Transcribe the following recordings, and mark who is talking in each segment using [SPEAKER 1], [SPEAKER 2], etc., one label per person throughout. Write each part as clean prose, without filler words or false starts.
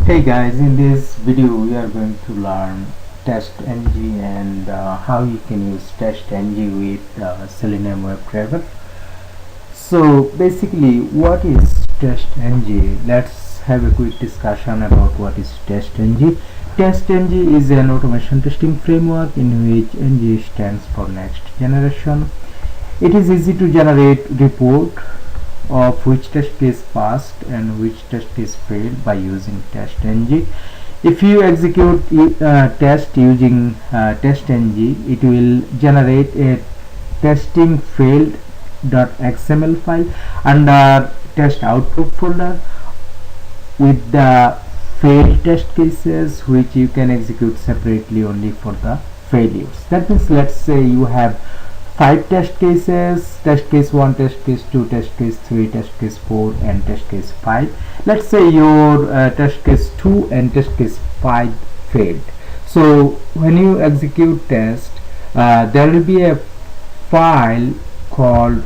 [SPEAKER 1] Hey guys, in this video we are going to learn testNG and how you can use testNG with Selenium WebDriver. So basically, what is testNG? Let's have a quick discussion about what is testNG. TestNG is an automation testing framework in which NG stands for next generation. It is easy to generate report of which test case passed and which test case failed by using testNG. If you execute test using testNG, it will generate a testing failed.xml file under test output folder with the failed test cases, which you can execute separately only for the failures. That means, let's say you have 5 test cases: test case 1, test case 2, test case 3, test case 4 and test case 5. Let's say your test case 2 and test case 5 failed. So when you execute test, there will be a file called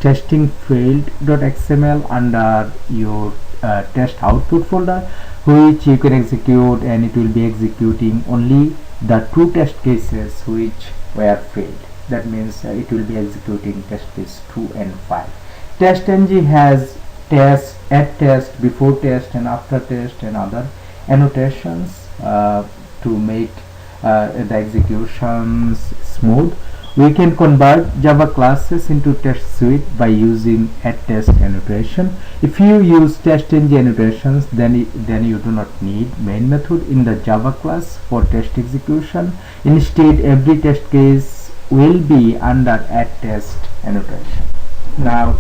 [SPEAKER 1] testing failed.xml under your test output folder, which you can execute, and it will be executing only the 2 test cases which were failed. That means it will be executing test case 2 and 5. TestNG has test, at test, before test and after test and other annotations to make the executions smooth. We can convert Java classes into test suite by using at test annotation. If you use testNG annotations, then you do not need main method in the Java class for test execution. Instead, every test case will be under at test annotation. Now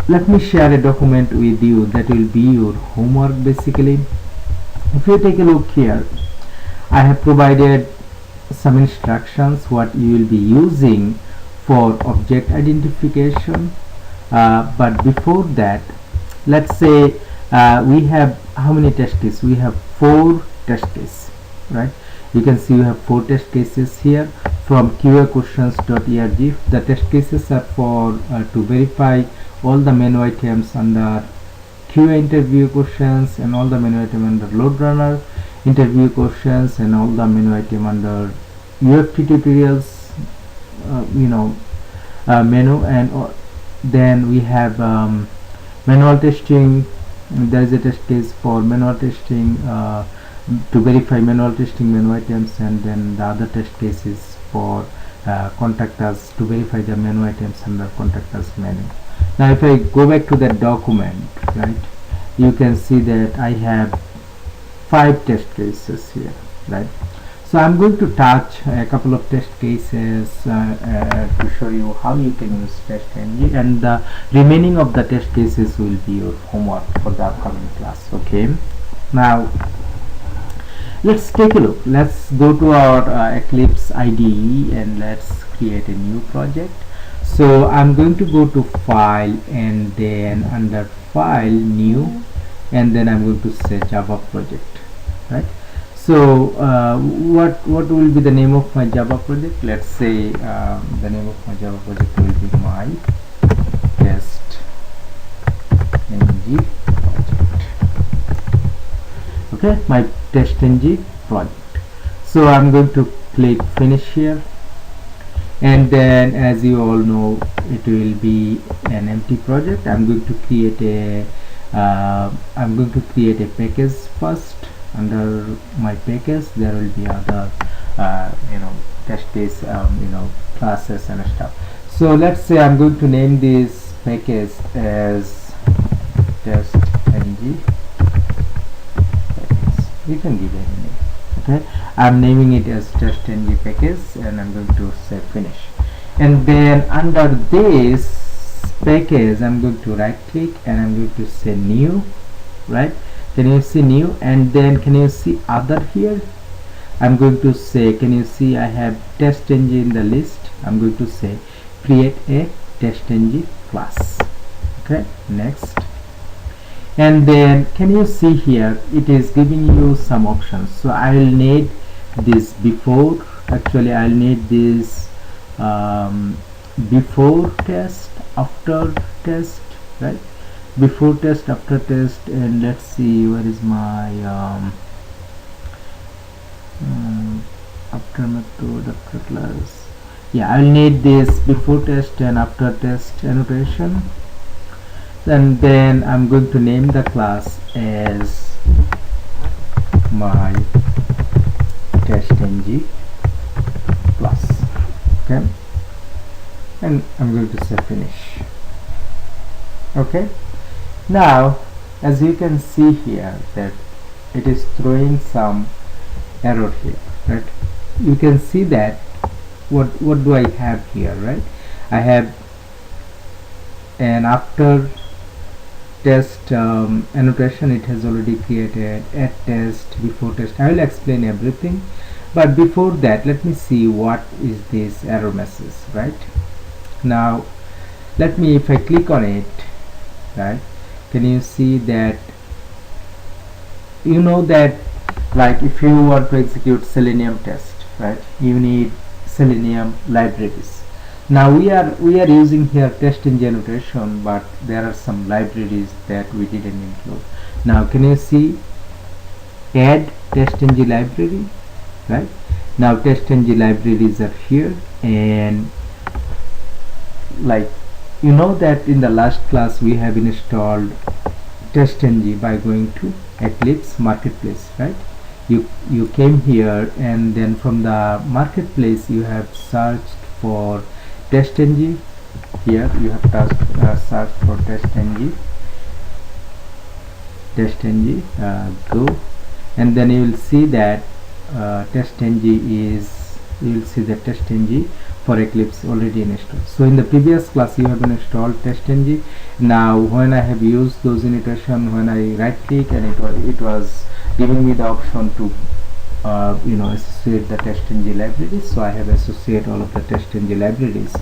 [SPEAKER 1] let me share a document with you that will be your homework. Basically, if you take a look here, I have provided some instructions what you will be using for object identification, but before that, let's say we have how many test cases? We have 4 test cases, right? You can see you have 4 test cases here from QA questions.erg. The test cases are for to verify all the menu items under QA interview questions, and all the menu item under load runner interview questions, and all the menu item under UFT tutorials menu. And then we have manual testing. There is a test case for manual testing to verify manual testing menu items, and then the other test case is for contact us to verify the menu items under contact us menu. Now if I go back to that document, right, you can see that I have 5 test cases here, right? So I'm going to touch a couple of test cases to show you how you can use testNG, and the remaining of the test cases will be your homework for the upcoming class. Okay, now let's take a look. Let's go to our Eclipse IDE and let's create a new project. So I'm going to go to File, and then under File, New, and then I'm going to say Java project, right? So what will be the name of my Java project? Let's say the name of my Java project will be my testNG project. Okay, my testNG project. So I'm going to click finish here, and then as you all know, it will be an empty project. I'm going to create a package first. Under my package there will be other test case classes and stuff. So let's say I'm going to name this package as testNG. You can give any name. Okay, I'm naming it as testNG package, and I'm going to say finish. And then under this package, I'm going to right click and I'm going to say new, right? Can you see new? And then can you see other here? I'm going to say, can you see I have testNG in the list? I'm going to say create a testNG class. Okay, next. And then can you see here it is giving you some options. So I will need this before, actually I'll need this before test, after test, right? before test, after test, and let's see where is my after method, after class. Yeah, I'll need this before test and after test annotation, and then I'm going to name the class as my testNG class. Okay, and I'm going to say finish. Okay, now as you can see here that it is throwing some error here, right? You can see that what do I have here, right? I have an after test annotation. It has already created at test, before test. I will explain everything, but before that let me see what is this error message. Right now, let me, if I click on it, right, can you see that, you know that, like if you want to execute Selenium test, right, you need Selenium libraries. Now we are using here testNG annotation, but there are some libraries that we didn't include. Now can you see add testNG library, right? Now testNG libraries are here, and like you know that in the last class we have installed testNG by going to Eclipse Marketplace, right? You came here, and then from the marketplace you have searched for testNG. Here you have searched for testNG, go, and then you will see that testNG is, you will see the testNG for Eclipse already installed. So in the previous class you have installed testNG. Now when I have used those annotation, when I right click, and it was giving me the option to associate the testNG libraries, so I have associated all of the testNG libraries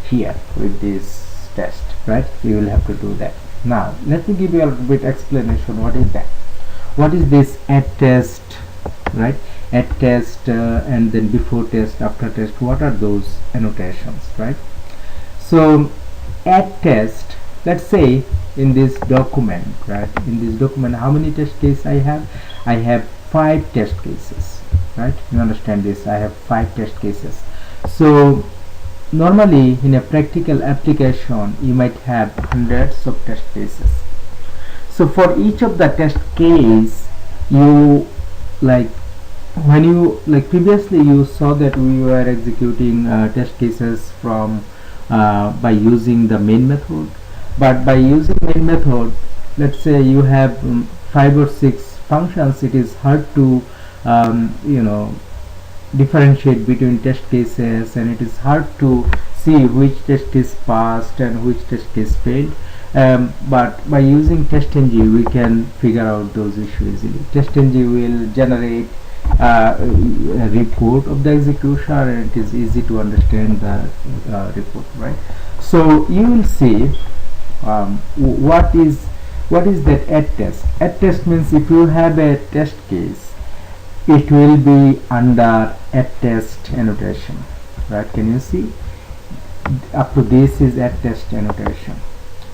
[SPEAKER 1] here with this test, right? You will have to do that. Now let me give you a little bit explanation. What is that? What is this at test, right? At test and then before test, after test, what are those annotations, right? So at test, let's say in this document, right, in this document, how many test cases I have? I have 5 test cases, right? You understand this? I have 5 test cases. So normally in a practical application you might have hundreds of test cases. So for each of the test case, you like, when you like previously you saw that we were executing test cases from by using the main method, but by using main method, let's say you have 5 or 6 functions, it is hard to differentiate between test cases, and it is hard to see which test is passed and which test case failed. But by using testNG we can figure out those issues easily. testNG will generate a report of the execution, and it is easy to understand the report, right? So you will see what is that at test. At test means if you have a test case, it will be under at test annotation, right? Can you see up to this is at test annotation?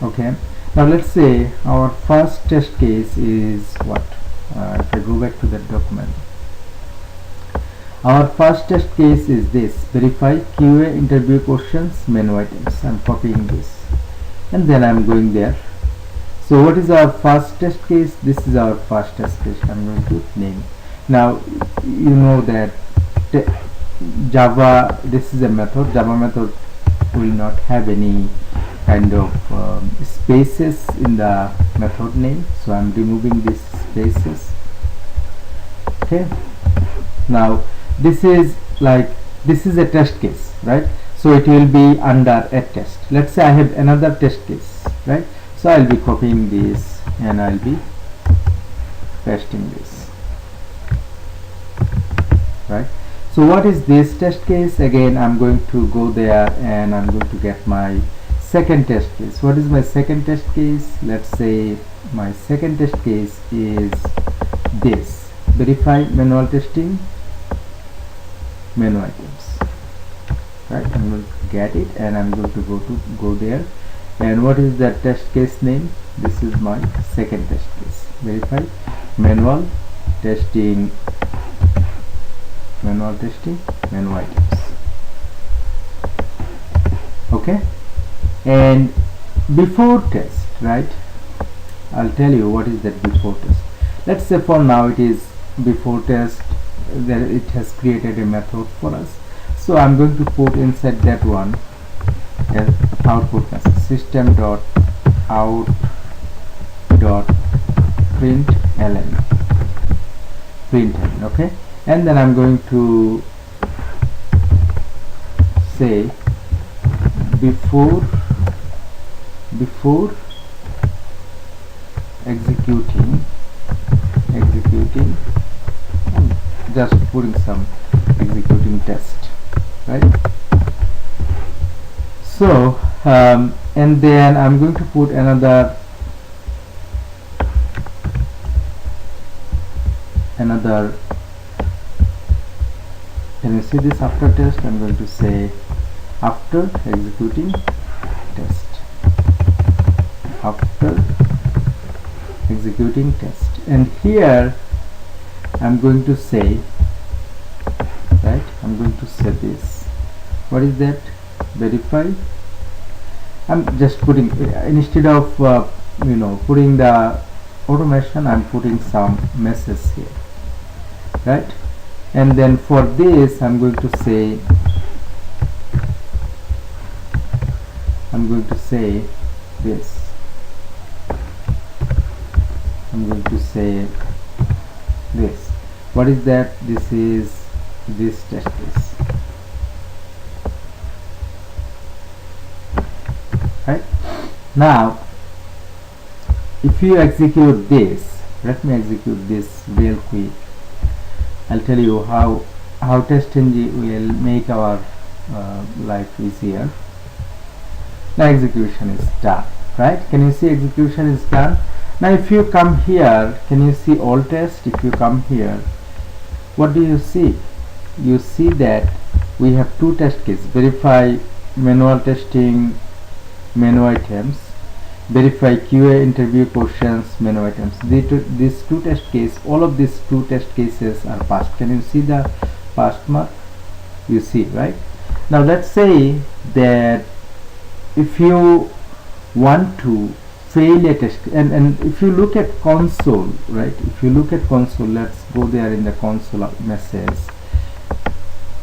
[SPEAKER 1] Okay, now let's say our first test case is what? If I go back to that document, our first test case is this: verify QA interview questions menu items. I'm copying this and then I'm going there. So what is our first test case? This is our first test case. I'm going to name. Now you know that Java, this is a method. Java method will not have any kind of spaces in the method name, so I'm removing these spaces. Okay, now this is a test case, right? So it will be under a test. Let's say I have another test case, right? So I'll be copying this and I'll be pasting this, right? So what is this test case? Again, I'm going to go there and I'm going to get my second test case. What is my second test case? Let's say my second test case is this: verify manual testing menu items, right? I'm going to get it and I'm going to go there And what is the test case name? This is my second test case. Verify manual testing menu items. Okay, and before test, right? I'll tell you what is that before test. Let's say for now it is before test, that it has created a method for us. So I'm going to put inside that one as output message system.out.println, okay, and then I'm going to say before executing, just putting some executing test, right? So and then I'm going to put another can you see this after test? I'm going to say after executing test, and here I'm going to say, right, I'm going to say this. What is that? Verify. I'm just putting, instead of putting the automation, I'm putting some message here, right? And then for this I'm going to say this. I'm going to say this. What is that? This is this test case, right? Now if you execute this, let me execute this real quick. I'll tell you how testNG will make our life easier. Now execution is done, right? Can you see execution is done? Now if you come here, can you see all test? If you come here, what do you see? You see that we have two test cases: verify manual testing menu items, verify QA interview questions menu items. These two test cases, all of these two test cases are passed. Can you see the passed mark? You see, right? Now let's say that if you want to fail a test, and if you look at console, right? If you look at console, let's go there in the console message.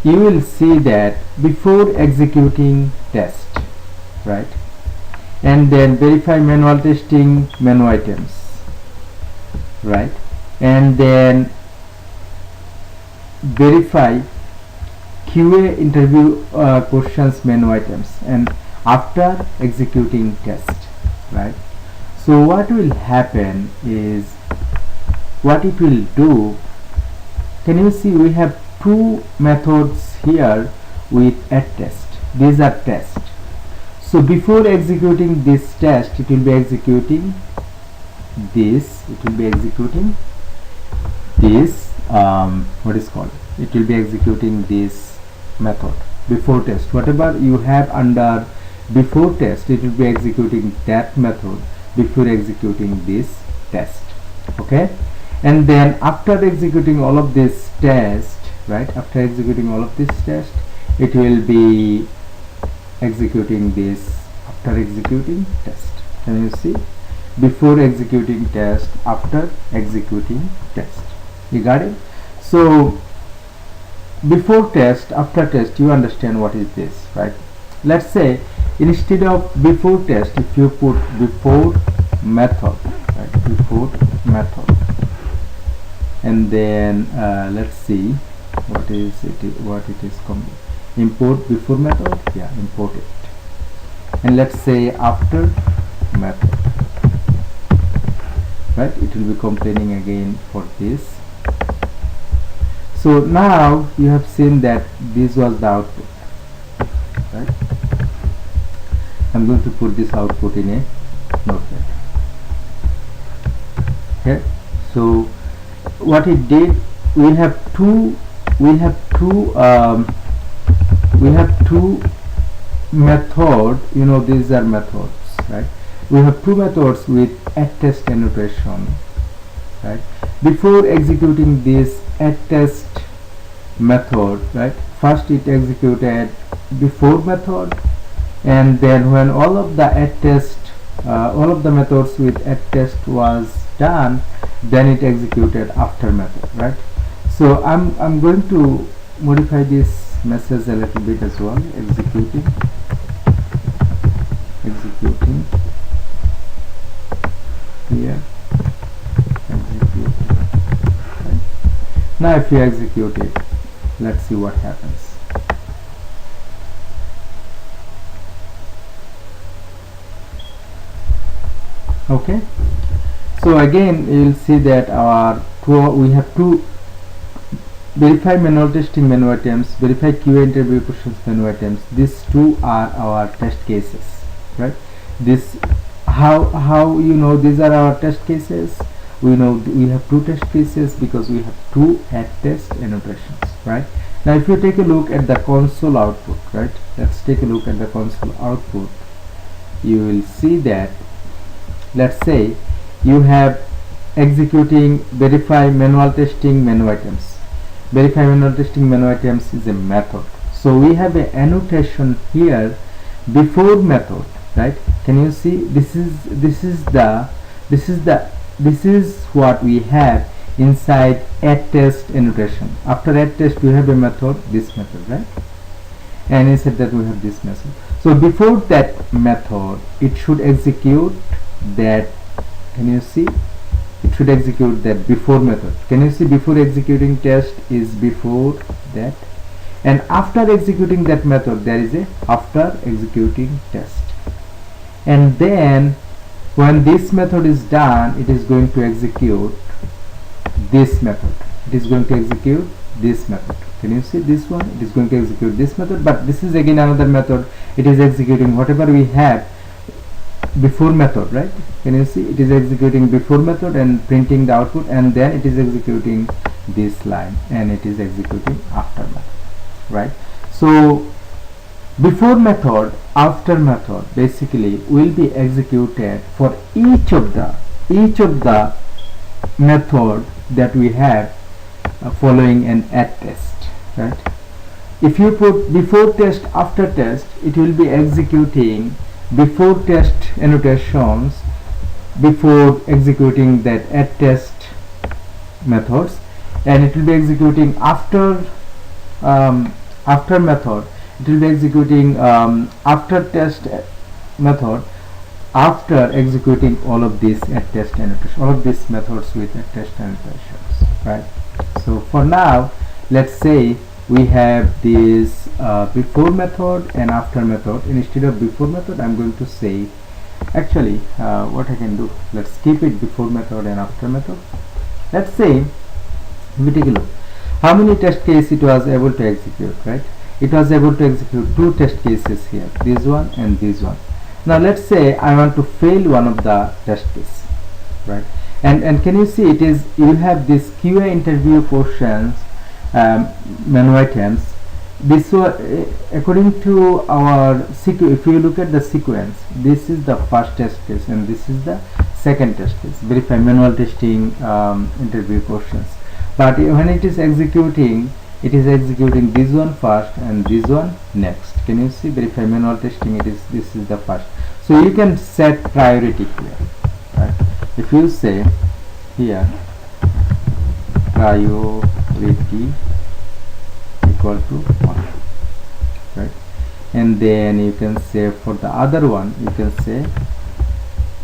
[SPEAKER 1] You will see that before executing test, right? And then verify manual testing menu items, right? And then verify QA interview questions menu items, and after executing test, right? So what will happen is, what it will do, can you see we have two methods here with test. These are test. So before executing this test, it will be executing this, what is called, it will be executing this method before test. Whatever you have under before test, it will be executing that method before executing this test, okay? And then after executing all of this test, right, after executing all of this test, it will be executing this after executing test. Can you see? Before executing test, after executing test. You got it? So before test, after test, you understand what is this, right? Let's say instead of before test, if you put before method, right, before method, and then let's see what it is coming. Import before method, yeah, import it, and let's say after method, right? It will be complaining again for this. So now you have seen that this was the output, right? I'm going to put this output in a notepad. Okay, so what it did, we have two method, these are methods, right? We have two methods with test annotation, right? Before executing this test method, right, first it executed before method, and then when all of the all of the methods with test was done, then it executed after method, right? So I'm going to modify this message a little bit as well. Executing here, execute, right? Now if you execute it, let's see what happens. Okay, so again you will see that we have two verify manual testing menu items, verify QA interview questions menu items. These two are our test cases, right? This how you know these are our test cases. We know we have two test cases because we have two test annotations, right? Now if you take a look at the console output, right, let's take a look at the console output. You will see that, let's say you have executing verify manual testing menu items. Verify manual testing menu items is a method, so we have an annotation here before method, right? Can you see this is what we have inside test annotation. After test we have a method, this method, right? And inside that we have this method. So before that method it should execute that. Can you see? It should execute that before method. Can you see before executing test is before that, and after executing that method there is a after executing test. And then when this method is done, it is going to execute this method. It is going to execute this method. Can you see this one? It is going to execute this method, but this is again another method. It is executing whatever we have before method, right? Can you see? It is executing before method and printing the output, and then it is executing this line, and it is executing after method, right? So before method, after method basically will be executed for each of the method that we have following an test, right? If you put before test, after test, it will be executing before test annotations before executing that test methods, and it will be executing after method. It will be executing after test method after executing all of these test annotations, all of these methods with test annotations, right? So for now, let's say we have this before method and after method. Instead of before method, I'm going to say, actually what I can do, let's keep it before method and after method. Let's say, if we take a look, how many test cases it was able to execute, right? It was able to execute two test cases here, this one and this one. Now let's say I want to fail one of the test case, right? And can you see, it is, you have this QA interview questions menu items. This was according to our sequence. If you look at the sequence, this is the first test case and this is the second test case, verify manual testing interview questions. But when it is executing this one first and this one next. Can you see, verify manual testing, this is the first. So you can set priority here, right? If you say here priority equal to 1, right? And then you can say for the other one, you can say,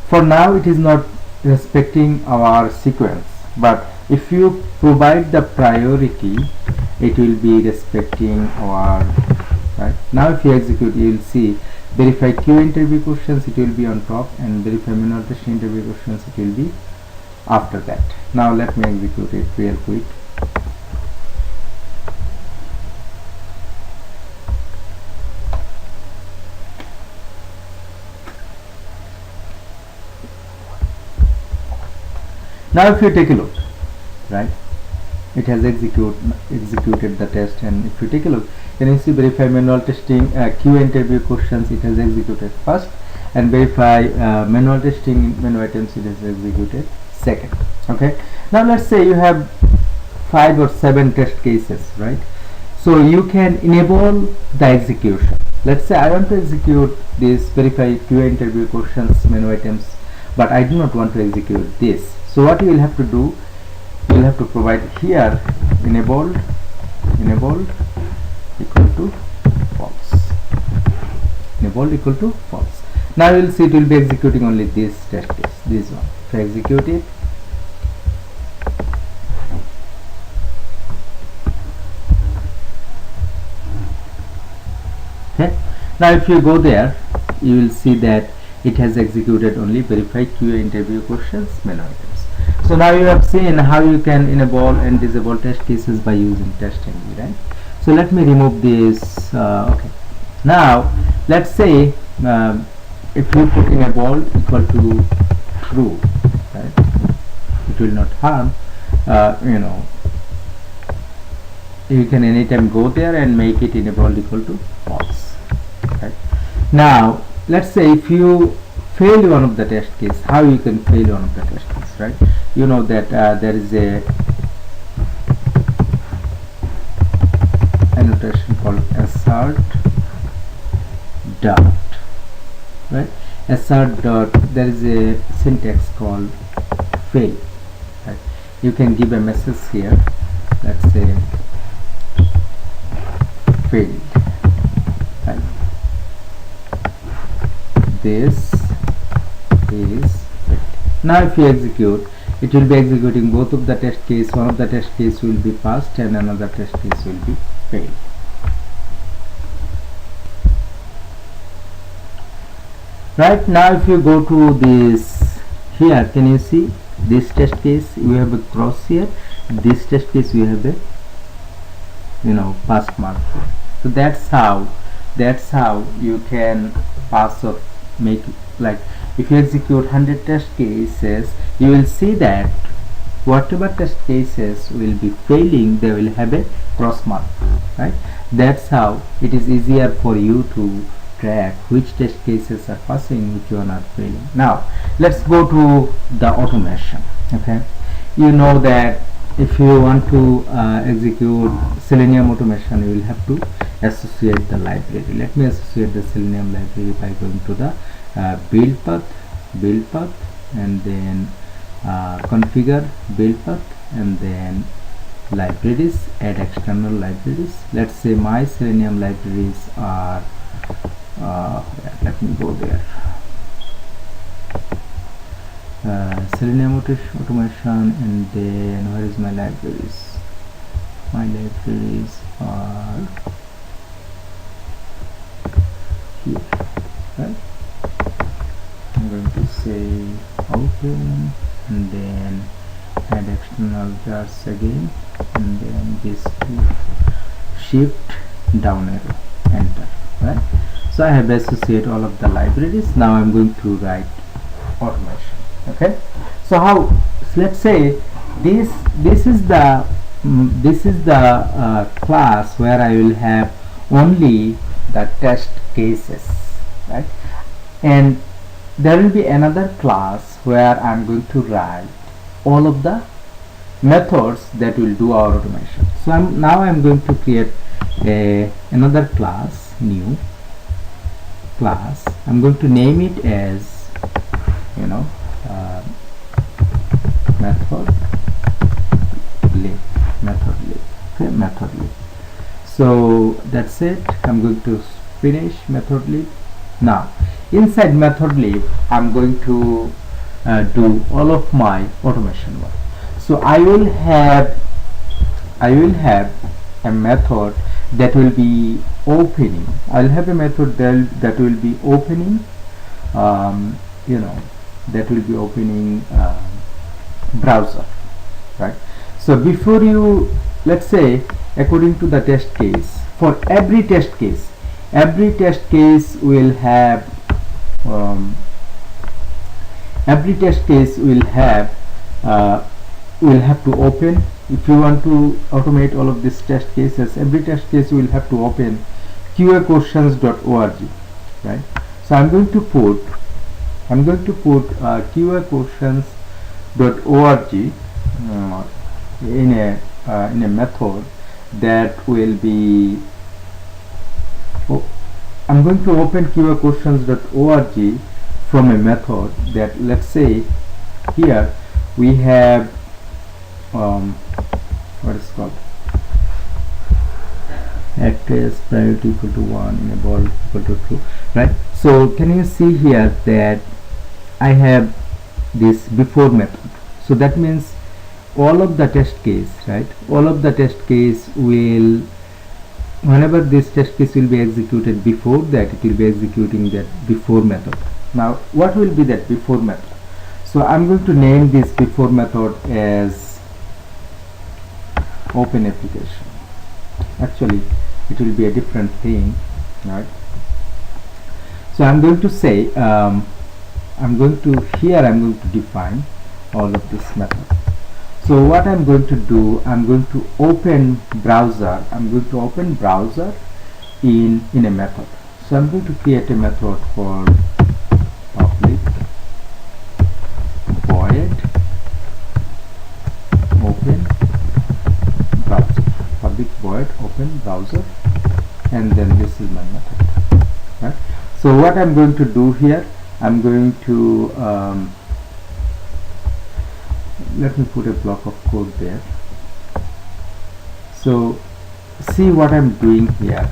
[SPEAKER 1] for now it is not respecting our sequence, but if you provide the priority, it will be respecting our, right? Now if you execute, you will see verify QA interview questions, it will be on top, and verify manual testing interview questions, it will be after that. Now let me execute it real quick. Now if you take a look, right, it has executed the test, and if you take a look, can you see verify manual testing QA interview questions, it has executed first, and verify manual testing menu items it is executed second. Okay, now let's say you have 5 or 7 test cases, right? So you can enable the execution. Let's say I want to execute this verify QA interview questions menu items, but I do not want to execute this. So what you will have to do, you will have to provide here enabled equal to false. Enabled equal to false. Now you will see it will be executing only this test case, this one. If I execute it, okay. Now if you go there, you will see that it has executed only verify QA interview questions menu items. So now you have seen how you can enable and disable test cases by using testNG, right? So let me remove this. Okay. Now let's say if you put enable equal to true, right? It will not harm. You can anytime go there and make it enabled equal to false. Right? Now let's say if you fail one of the test case, how you can fail one of the test case, right? You know that there is a annotation called assert dot, right? Assert dot, there is a syntax called fail, right? You can give a message here, let's say failed, right? This is failed. Now if you execute, it will be executing both of the test case. One of the test case will be passed and another test case will be failed. Right, now if you go to this here, can you see this test case we have a cross here, this test case we have a pass mark here. So that's how you can pass or make, like if you execute 100 test cases, you will see that whatever test cases will be failing, they will have a cross mark, right? That's how it is easier for you to track which test cases are passing, which one are failing. Now let's go to the automation. Okay, you know that if you want to execute Selenium automation, you will have to associate the library. Let me associate the Selenium library by going to the build path and then configure build path and then libraries, add external libraries. Let's say my Selenium libraries are let me go there, Selenium automation, and then where is my libraries? My libraries are here, right? I'm going to say open and then add external jars again, and then this shift down arrow, enter, right? So I have associated all of the libraries. Now I'm going to write automation. Okay, so how, let's say this is the class where I will have only the test cases, right? And there will be another class where I'm going to write all of the methods that will do our automation. So now I'm going to create another class, new class. I'm going to name it as method lib. So that's it. I'm going to finish method lib. Now inside method lib, I'm going to do all of my automation work. So I will have a method that will be opening. I'll have a method that will be opening browser, right? So before you, let's say according to the test case, for every test case will have will have to open. If you want to automate all of these test cases, every test case will have to open qaquestions.org, right? So I'm going to put QAquestions.org in a method that will be. Oh, I'm going to open QAquestions.org from a method that, let's say, here we have what is called actress priority equal to 1, enable equal to true, right? So can you see here that I have this before method? So that means all of the test case, right? All of the test case will, whenever this test case will be executed before that, it will be executing that before method. Now what will be that before method? So I'm going to name this before method as open application. Actually it will be a different thing, right? So I'm going to say I'm going to define all of this method. So what I'm going to do, I'm going to open browser in a method. So I'm going to create a method called public void open browser, and then this is my method, right? So what I'm going to do here, I'm going to let me put a block of code there. So see what I'm doing here.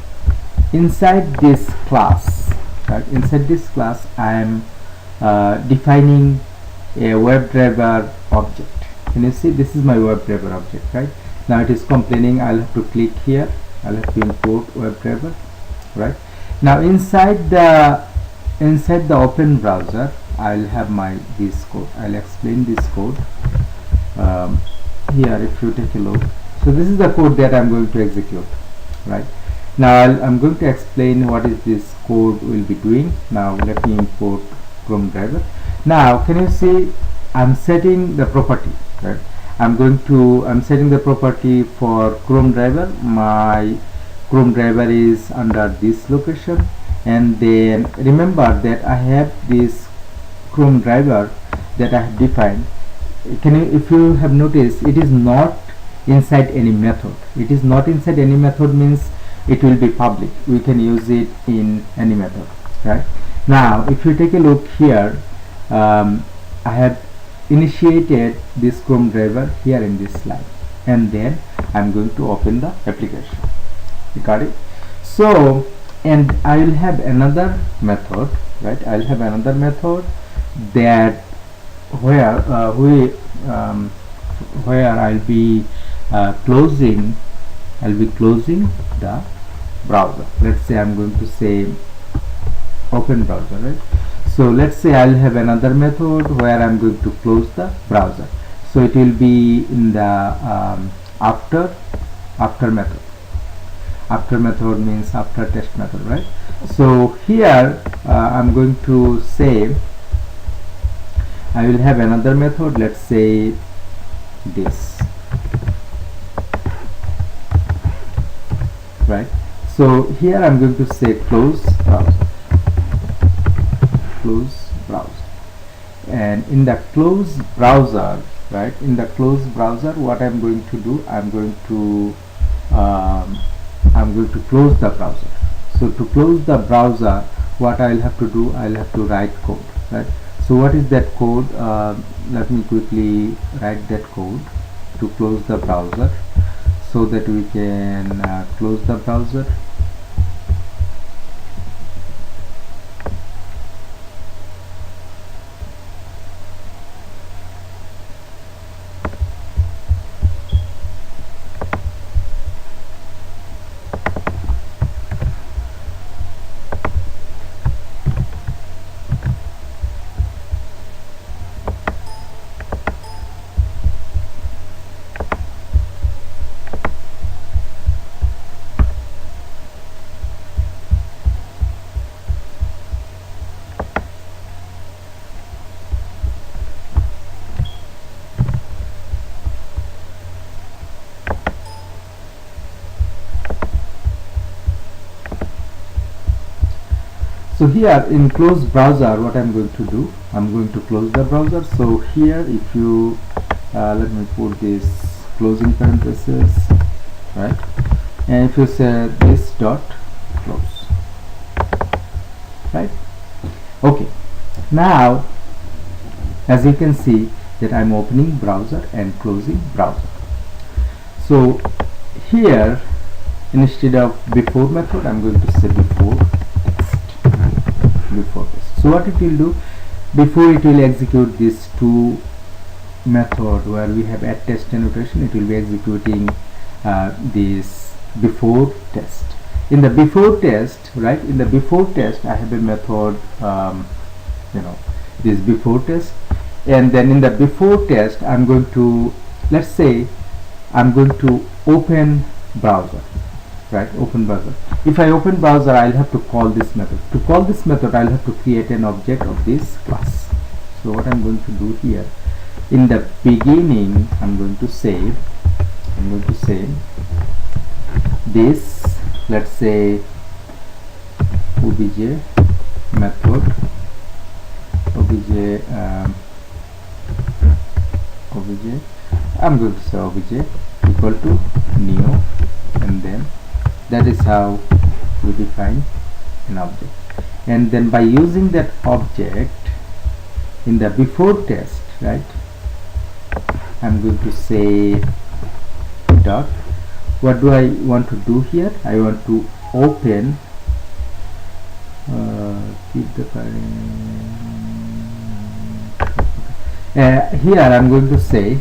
[SPEAKER 1] Inside this class, right, I am defining a WebDriver object. Can you see this is my WebDriver object, right? Now it is complaining. I'll have to click here, I'll have to import WebDriver, right? Now inside the open browser, I'll have this code. I'll explain this code here. If you take a look, so this is the code that I'm going to execute, right? Now I'm going to explain what is this code will be doing. Now let me import Chrome driver. Now can you see I'm setting the property, right? I'm setting the property for Chrome driver. My Chrome driver is under this location, and then remember that I have this Chrome driver that I have defined. If you have noticed, it is not inside any method. It is not inside any method means it will be public. We can use it in any method, right? Now if you take a look here, I have initiated this Chrome driver here in this slide, and then I'm going to open the application. You got it? So, and I will have another method, right? I'll have another method that where I'll be closing the browser. Let's say I'm going to say open browser, right? So let's say I'll have another method where I'm going to close the browser. So it will be in the after method. After method means after test method, right? So here I'm going to say I will have another method. Let's say this, right? So here I'm going to say close browser, and in the close browser, right, what I'm going to do, I'm going to close the browser. So to close the browser, what I'll have to do, I'll have to write code, right? So what is that code? Let me quickly write that code to close the browser so that we can close the browser. So here in close browser, what I'm going to do, I'm going to close the browser. So here, if you let me put this closing parenthesis, right, and if you say this dot close, right. Okay, now as you can see that I'm opening browser and closing browser. So here, instead of before method, I'm going to say before test. So what it will do, before it will execute these two method where we have add test annotation, it will be executing this before test. In the before test, right, in the before test I have a method, this before test, and then in the before test I'm going to, let's say I'm going to open browser, right, open browser. If I open browser, I'll have to call this method. To call this method, I'll have to create an object of this class. So what I'm going to do here, in the beginning I'm going to say this, let's say obj method, obj I'm going to say obj equal to new, and then that is how we define an object. And then by using that object in the before test, right, I'm going to say dot, what do I want to do here? I want to open keep the here I'm going to say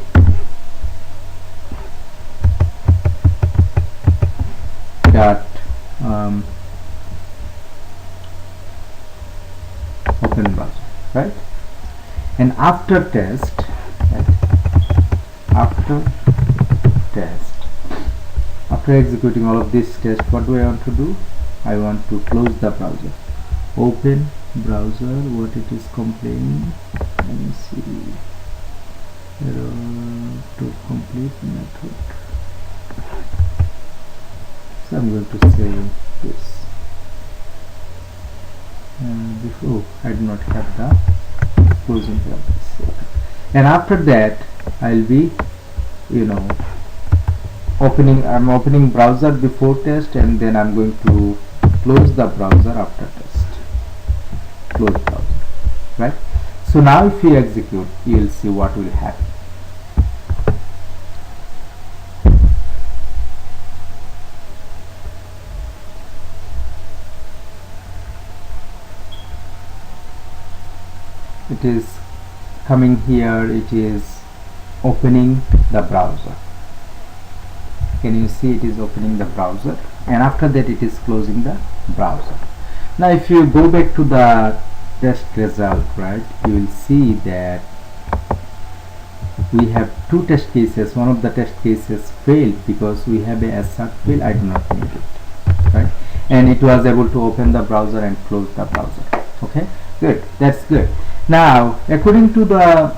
[SPEAKER 1] dot open browser, right, and after test, right, after executing all of this test, what do I want to do? I want to close the browser, open browser, what it is complaining, let me see, error to complete method. So I'm going to say this before I do not have the closing brackets, and after that I'll be I'm opening browser before test, and then I'm going to close the browser after test, close browser, right. So now if you execute, you will see what will happen. It is coming here, it is opening the browser. Can you see it is opening the browser, and after that it is closing the browser. Now if you go back to the test result, right, you will see that we have two test cases. One of the test cases failed because we have a assert fail, I do not need it, right, and it was able to open the browser and close the browser. Okay, good, that's good. Now according to the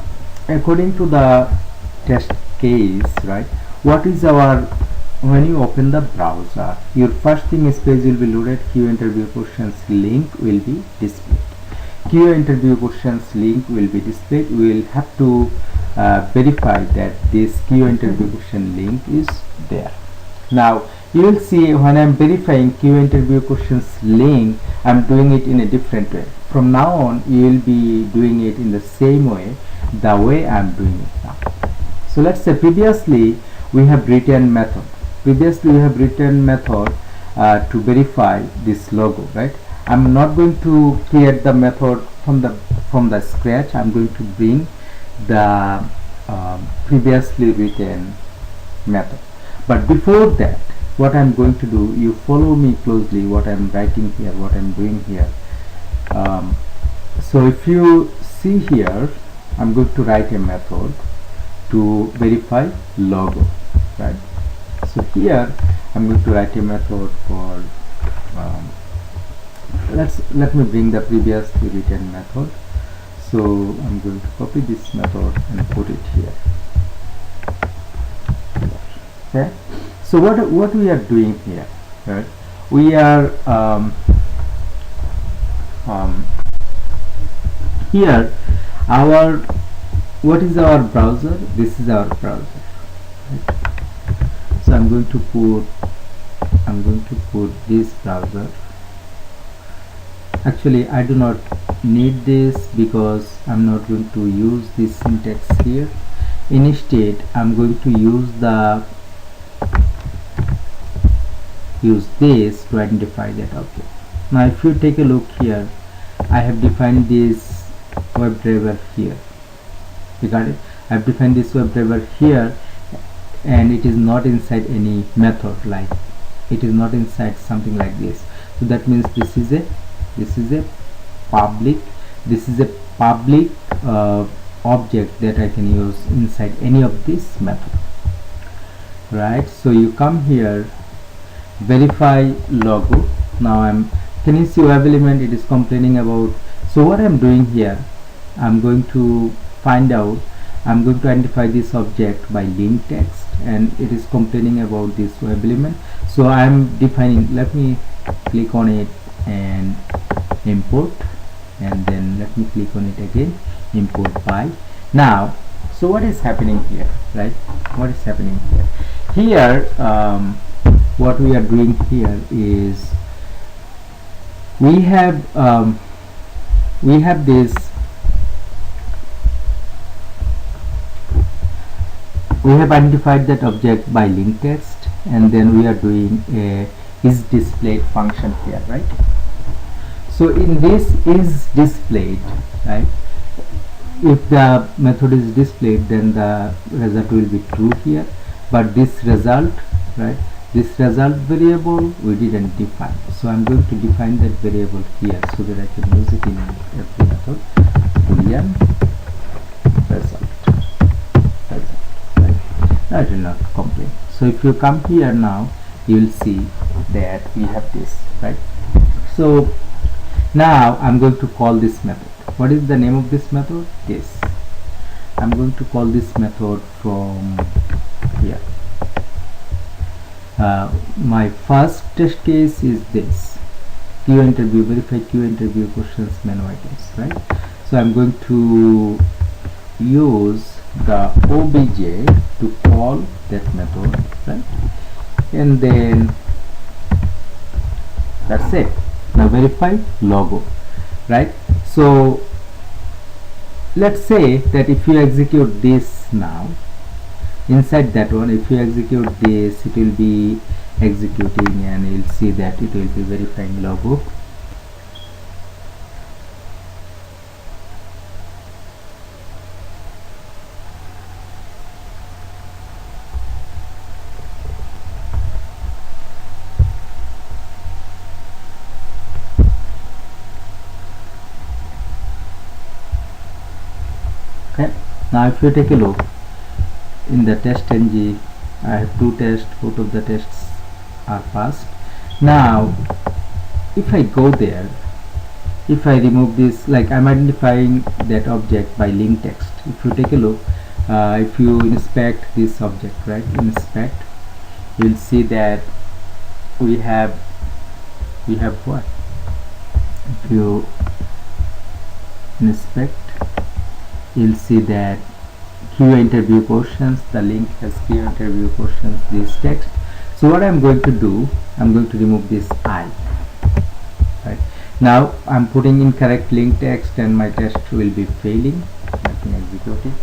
[SPEAKER 1] test case, right, what is our, when you open the browser, your first thing is page will be loaded, Q interview questions link will be displayed. Q interview questions link will be displayed. We will have to verify that this Q interview question link is there. Now you will see when I am verifying Q interview questions link, I am doing it in a different way. From now on you will be doing it in the same way, the way I am doing it now. So let's say previously we have written method. To verify this logo, right? I'm not going to create the method from the scratch. I'm going to bring the previously written method. But before that, what I'm going to do, you follow me closely what I'm writing here, what I'm doing here. So if you see here, I'm going to write a method to verify logo, right? So here I'm going to write a method for let me bring the previously written method. So I'm going to copy this method and put it here. Okay, so what we are doing here, right, we are here our what is our browser? This is our browser, right? So I'm going to put this browser. Actually I do not need this because I'm not going to use this syntax here. Instead I'm going to use this to identify that object. Now if you take a look here, I have defined this WebDriver here. You got it? I have defined this WebDriver here, and it is not inside any method, like it is not inside something like this. So that means this is a public object that I can use inside any of this method, right? So you come here, verify logo. Now can you see web element? It is complaining about. So what I'm doing here, I'm going to identify this object by link text, and it is complaining about this web element. So I'm defining, let me click on it and import, and then let me click on it again, import by. Now so what is happening here, right? What is happening here? What we are doing here is we have this. We have identified that object by link text, and then we are doing a is displayed function here, right? So in this is displayed, right? If the method is displayed, then the result will be true here. But this result, right? This result variable we didn't define. So I'm going to define that variable here so that I can use it in every method. Boolean result. Right? Now it will not complain. So if you come here now, you will see that we have this, right? So now I'm going to call this method. What is the name of this method? This. I'm going to call this method from here. My first test case is this: Q interview, verify Q interview questions, menu items, right? So I'm going to use the obj to call that method, right? And then that's it. Now verify logo, right? So let's say that if you execute this now, inside that one, if you execute this, it will be executing, and you'll see that it will be verifying logo. Okay, now if you take a look in the testNG, I have two tests, both of the tests are passed. Now if I go there, if I remove this, like I'm identifying that object by link text. If you take a look, if you inspect this object, right, inspect, you'll see that we have what? If you inspect, you'll see that Q interview questions, the link has Q interview questions, this text. So what I'm going to do, I'm going to remove this I. Right now I'm putting incorrect link text and my test will be failing. Let me execute it.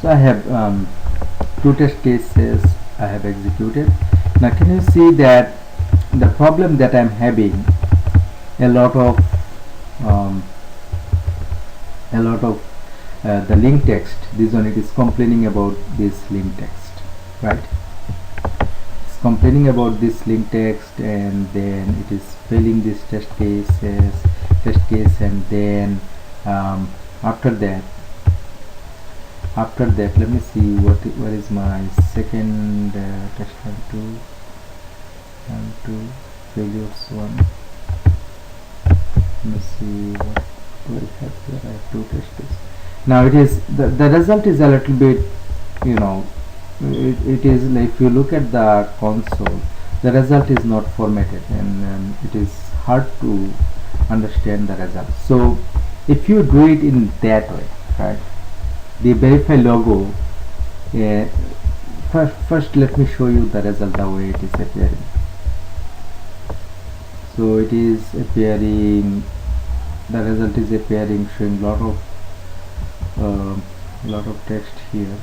[SPEAKER 1] So I have two test cases I have executed. Now can you see that the problem that I'm having, a lot of the link text, this one, it is complaining about this link text, right? It's complaining about this link text, and then it is failing this test case, and then after that After that, let me see where is my second test and two failures one. Let me see what do I have here. I have two tests. Now it is the result is a little bit, you know, it is like, if you look at the console, the result is not formatted, and it is hard to understand the result. So if you do it in that way, right, the verify logo, first let me show you the result, the way it is appearing. So it is appearing, the result is appearing, showing lot of text here.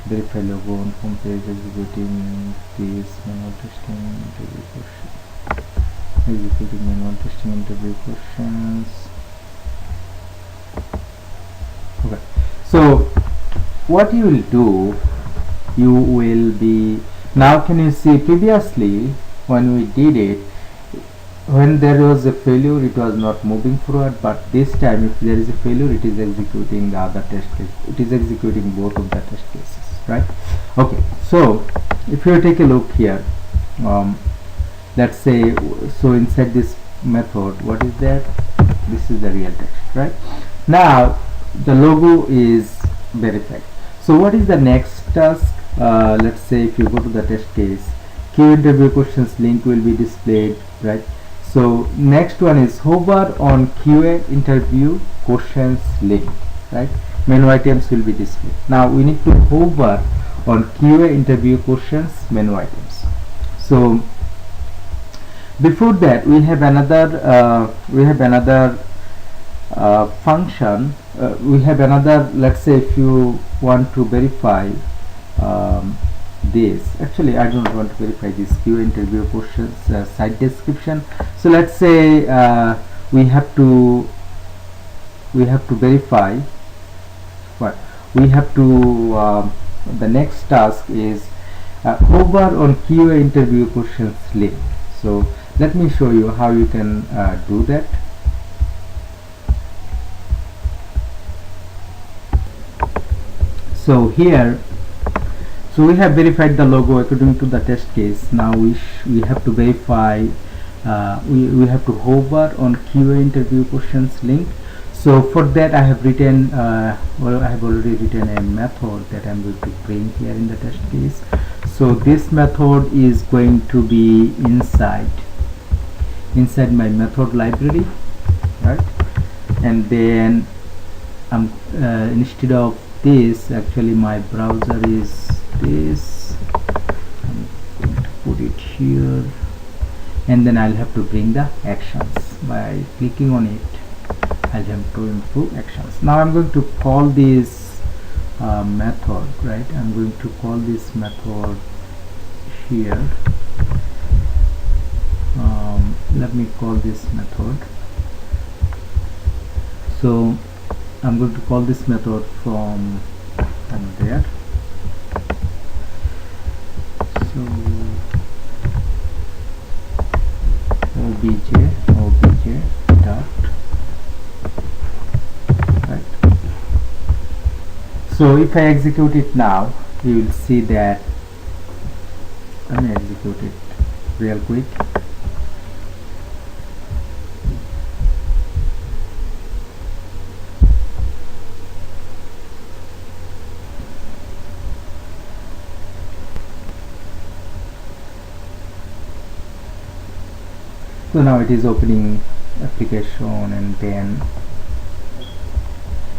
[SPEAKER 1] Verify logo on home page, executing this manual testing interview question, executing manual testing interview questions. Okay, so what you will do, you will be, now can you see previously when we did it, when there was a failure it was not moving forward, but this time if there is a failure it is executing the other test case, it is executing both of the test cases, right? Okay, so if you take a look here, let's say, so inside this method, what is that? This is the real text, right? Now the logo is verified. So what is the next task? Let's say if you go to the test case, Q interview questions link will be displayed, right? So next one is hover on QA interview questions link, right? Menu items will be displayed. Now we need to hover on QA interview questions menu items. So before that we have another function. We have another, let's say if you want to verify this, actually I don't want to verify this QA interview questions site description. So let's say we have to verify what we have to, the next task is hover on QA interview questions link. So let me show you how you can do that. So here, so we have verified the logo according to the test case. Now we have to verify, we have to hover on QA interview questions link. So for that I have written, well, I have already written a method that I am going to bring here in the test case. So this method is going to be inside my method library, right? And then instead of this, actually my browser is this, I'm going to put it here, and then I'll have to bring the actions. By clicking on it, I'll have to improve actions. Now I'm going to call this method, right? I'm going to call this method here. Let me call this method. So I'm going to call this method from there. So obj dot, right? So if I execute it now, you will see that, let me execute it real quick. So now it is opening application, and then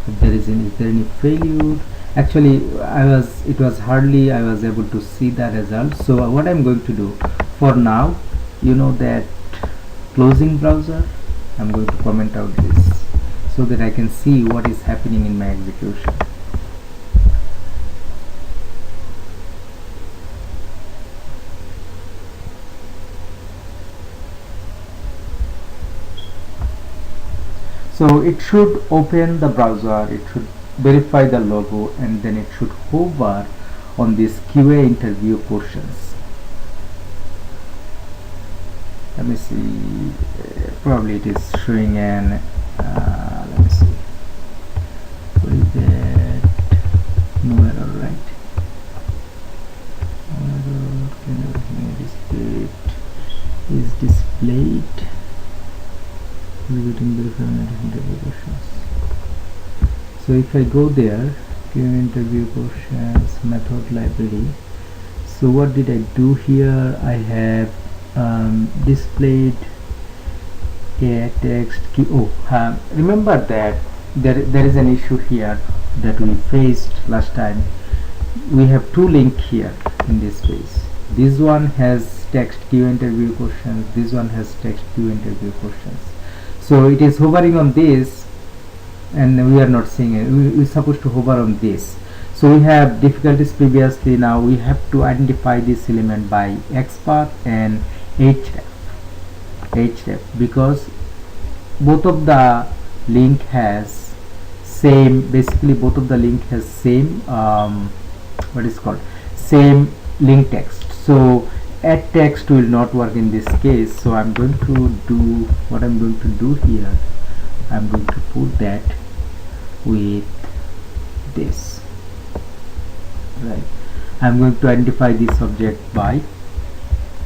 [SPEAKER 1] if there is any failure, actually it was hardly I was able to see the result. So what I'm going to do for now, you know, that closing browser, I'm going to comment out this so that I can see what is happening in my execution. So it should open the browser, it should verify the logo, and then it should hover on this QA interview questions. Let me see, probably it is showing an let me see, is displayed. Executing verify interview questions. So if I go there, give interview questions, method library. So what did I do here? I have displayed a text key. Remember that there is an issue here that we faced last time. We have two links here in this space. This one has text Q interview questions, this one has text Q interview questions. So it is hovering on this and we are not seeing it. We are supposed to hover on this. So we have difficulties previously. Now we have to identify this element by Xpath and href, because both of the link has same, basically both of the link has same same link text. So add text will not work in this case. So I'm going to do what I'm going to do here. I'm going to put that with this, right? I'm going to identify this object by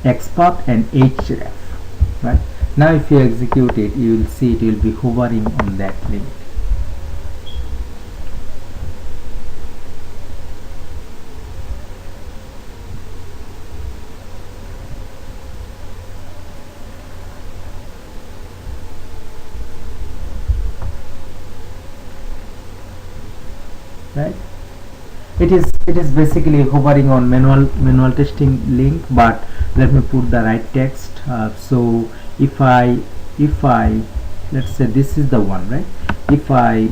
[SPEAKER 1] Xpath and href, right? Now if you execute it, you will see it will be hovering on that link. Right, it is basically hovering on manual testing link, but let me put the right text. So if I let's say this is the one, right? If I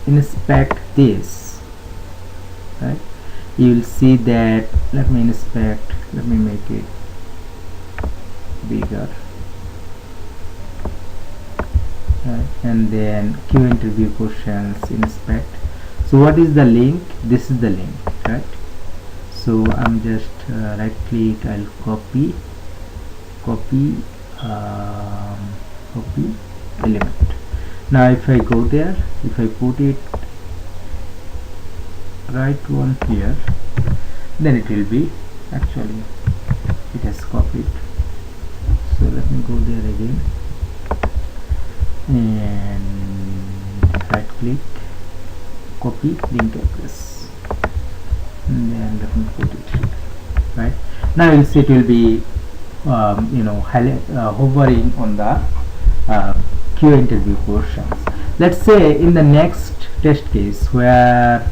[SPEAKER 1] inspect this, right, you will see that, let me make it bigger, right? And then Q interview questions, inspect. So what is the link? This is the link, right? So I'm just right click, I'll copy element. Now if I go there, if I put it right one here, then it will be, actually it has copied. So let me go there again and right click, copy link address, and then let me put it here, right? Now you'll see it will be hovering on the Q interview questions. Let's say in the next test case where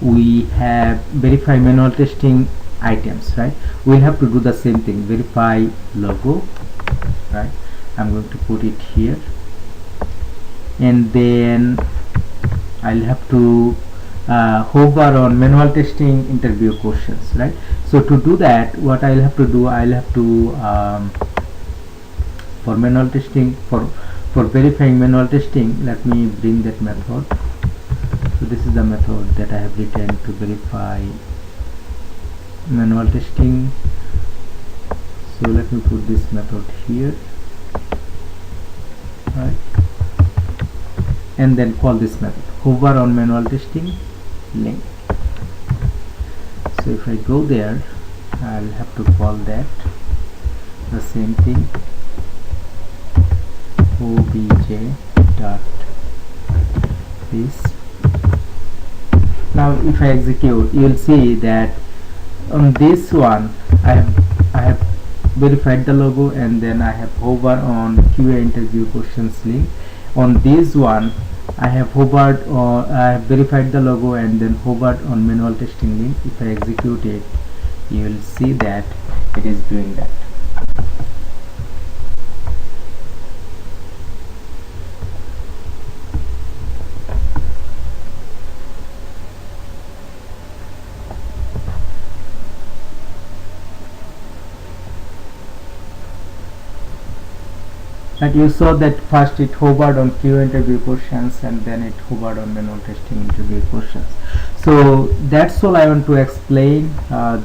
[SPEAKER 1] we have verify manual testing items, right? We'll have to do the same thing, verify logo, right? I'm going to put it here, and then I'll have to hover on manual testing interview questions, right? So to do that, what I'll have to do, I'll have to for manual testing, for verifying manual testing, let me bring that method. So this is the method that I have written to verify manual testing. So let me put this method here, right? And then call this method, hover on manual testing link. So if I go there, I'll have to call that the same thing, obj dot this. Now if I execute, you will see that on this one I have verified the logo, and then I have hover on QA interview questions link. On this one I have hovered, or I have verified the logo and then hovered on manual testing link. If I execute it, you will see that it is doing that. And you saw that first it hovered on Q interview questions and then it hovered on manual testing interview questions. So that's all I want to explain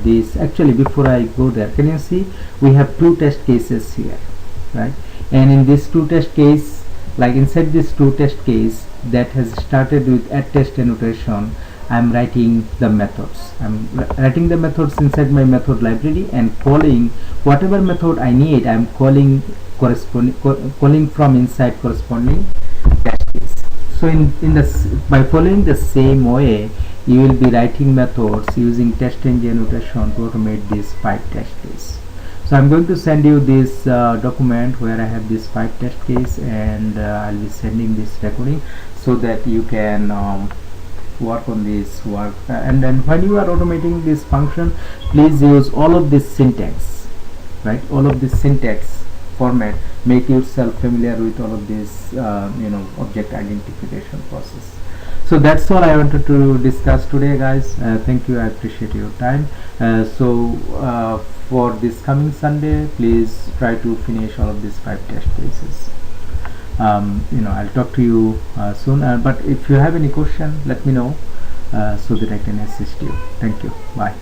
[SPEAKER 1] this. Actually, before I go there, can you see we have two test cases here, right? And in this two test case, like inside this two test case that has started with add test annotation, I'm writing the methods. I'm writing the methods inside my method library and calling whatever method I need. I'm calling calling from inside corresponding test case. So in this, by following the same way, you will be writing methods using testNG notation to automate these 5 test cases. So I'm going to send you this document where I have this 5 test case, and I'll be sending this recording so that you can work on this work. And then when you are automating this function, please use all of this syntax, right? All of this syntax format. Make yourself familiar with all of this object identification process. So that's all I wanted to discuss today, guys. Thank you. I appreciate your time. For this coming Sunday, please try to finish all of these 5 test cases. I'll talk to you soon, but if you have any question, let me know so that I can assist you. Thank you. Bye.